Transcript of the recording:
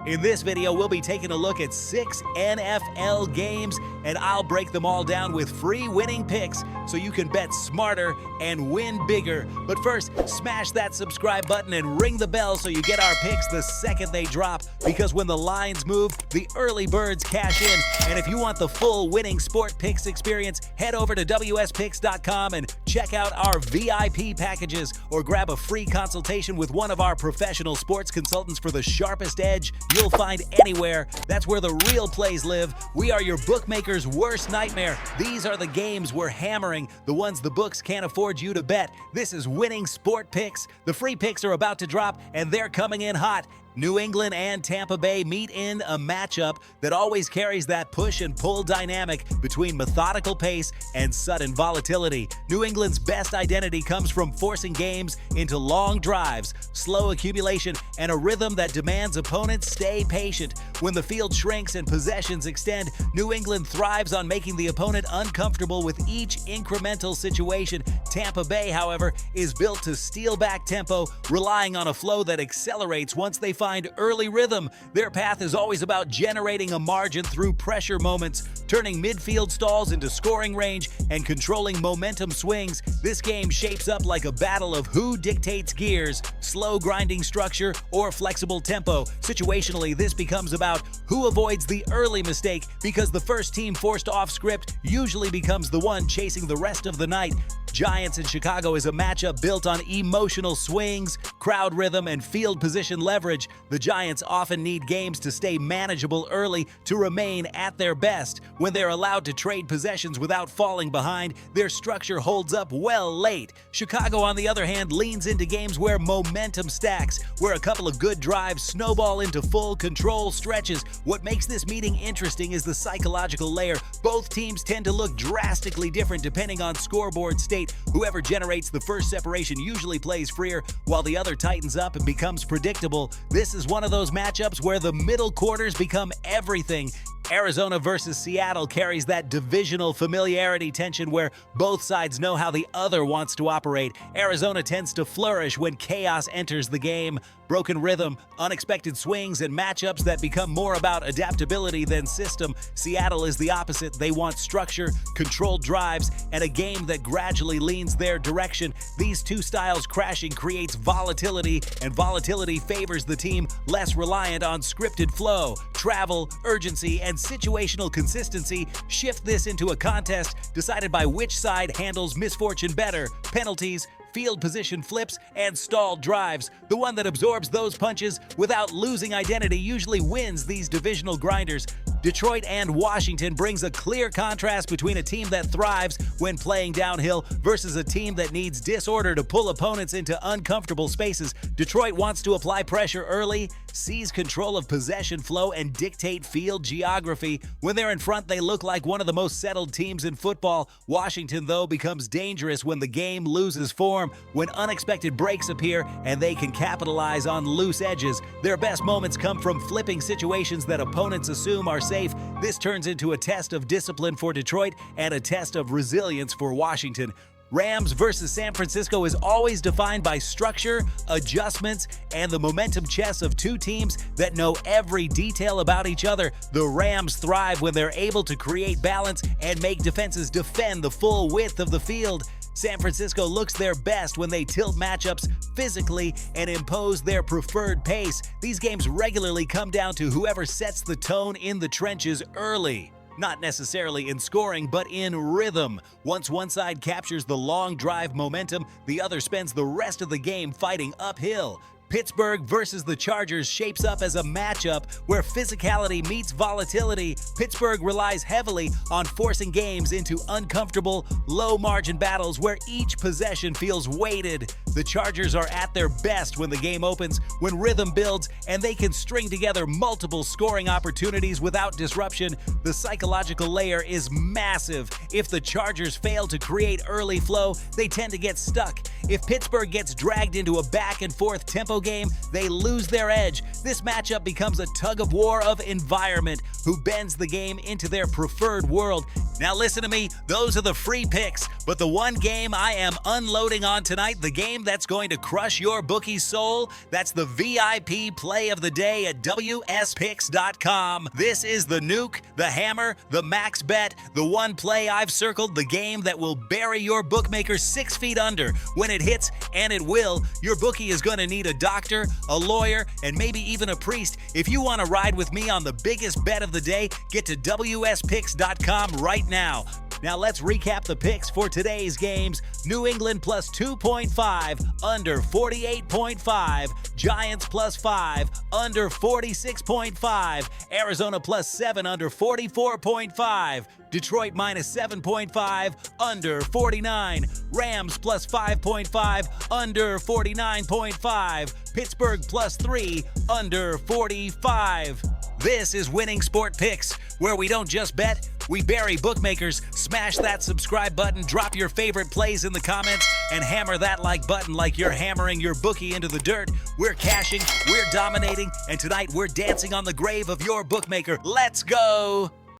In this video, we'll be taking a look at 6 NFL games, and I'll break them all down with free winning picks so you can bet smarter and win bigger. But first, smash that subscribe button and ring the bell so you get our picks the second they drop, because when the lines move, the early birds cash in. And if you want the full winning sport picks experience, head over to wspicks.com and check out our VIP packages, or grab a free consultation with one of our professional sports consultants for the sharpest edge you'll find anywhere. That's where the real plays live. We are your bookmaker's worst nightmare. These are the games we're hammering, the ones the books can't afford you to bet. This is Winning Sport Picks. The free picks are about to drop, and they're coming in hot. New England and Tampa Bay meet in a matchup that always carries that push and pull dynamic between methodical pace and sudden volatility. New England's best identity comes from forcing games into long drives, slow accumulation, and a rhythm that demands opponents stay patient. When the field shrinks and possessions extend, New England thrives on making the opponent uncomfortable with each incremental situation. Tampa Bay, however, is built to steal back tempo, relying on a flow that accelerates once they find early rhythm. Their path is always about generating a margin through pressure moments, turning midfield stalls into scoring range, and controlling momentum swings. This game shapes up like a battle of who dictates gears, slow grinding structure, or flexible tempo. Situationally, this becomes about who avoids the early mistake, because the first team forced off script usually becomes the one chasing the rest of the night. Giants in Chicago is a matchup built on emotional swings, crowd rhythm, and field position leverage. The Giants often need games to stay manageable early to remain at their best. When they're allowed to trade possessions without falling behind, their structure holds up well late. Chicago, on the other hand, leans into games where momentum stacks, where a couple of good drives snowball into full control stretches. What makes this meeting interesting is the psychological layer. Both teams tend to look drastically different depending on scoreboard state. Whoever generates the first separation usually plays freer, while the other tightens up and becomes predictable. This is one of those matchups where the middle quarters become everything. Arizona versus Seattle carries that divisional familiarity tension where both sides know how the other wants to operate. Arizona tends to flourish when chaos enters the game. Broken rhythm, unexpected swings, and matchups that become more about adaptability than system. Seattle is the opposite. They want structure, controlled drives, and a game that gradually leans their direction. These two styles crashing creates volatility, and volatility favors the team less reliant on scripted flow. Travel, urgency, and situational consistency shift this into a contest decided by which side handles misfortune better. Penalties, field position flips, and stalled drives. The one that absorbs those punches without losing identity usually wins these divisional grinders. Detroit and Washington brings a clear contrast between a team that thrives when playing downhill versus a team that needs disorder to pull opponents into uncomfortable spaces. Detroit wants to apply pressure early, seize control of possession flow, and dictate field geography. When they're in front, they look like one of the most settled teams in football. Washington, though, becomes dangerous when the game loses form, when unexpected breaks appear, and they can capitalize on loose edges. Their best moments come from flipping situations that opponents assume are safe. This turns into a test of discipline for Detroit and a test of resilience for Washington. Rams versus San Francisco is always defined by structure, adjustments, and the momentum chess of two teams that know every detail about each other. The Rams thrive when they're able to create balance and make defenses defend the full width of the field. San Francisco looks their best when they tilt matchups physically and impose their preferred pace. These games regularly come down to whoever sets the tone in the trenches early. Not necessarily in scoring, but in rhythm. Once one side captures the long drive momentum, the other spends the rest of the game fighting uphill. Pittsburgh versus the Chargers shapes up as a matchup where physicality meets volatility. Pittsburgh relies heavily on forcing games into uncomfortable, low-margin battles where each possession feels weighted. The Chargers are at their best when the game opens, when rhythm builds, and they can string together multiple scoring opportunities without disruption. The psychological layer is massive. If the Chargers fail to create early flow, they tend to get stuck. If Pittsburgh gets dragged into a back-and-forth tempo game, they lose their edge. This matchup becomes a tug-of-war of environment. Who bends the game into their preferred world? Now listen to me, those are the free picks, but the one game I am unloading on tonight, the game that's going to crush your bookie's soul, that's the VIP play of the day at WSPicks.com. This is the nuke, the hammer, the max bet, the one play I've circled, the game that will bury your bookmaker 6 feet under. When it hits, and it will, your bookie is going to need a doctor, a lawyer, and maybe even a priest. If you want to ride with me on the biggest bet of the day, get to WSPicks.com right now. Now let's recap the picks for today's games. New England plus 2.5, under 48.5. Giants plus 5, under 46.5. Arizona plus 7, under 44.5. Detroit minus 7.5, under 49. Rams plus 5.5, under 49.5. Pittsburgh plus 3, under 45. This is Winning Sport Picks, where we don't just bet, we bury bookmakers. Smash that subscribe button, drop your favorite plays in the comments, and hammer that like button like you're hammering your bookie into the dirt. We're cashing, we're dominating, and tonight we're dancing on the grave of your bookmaker. Let's go!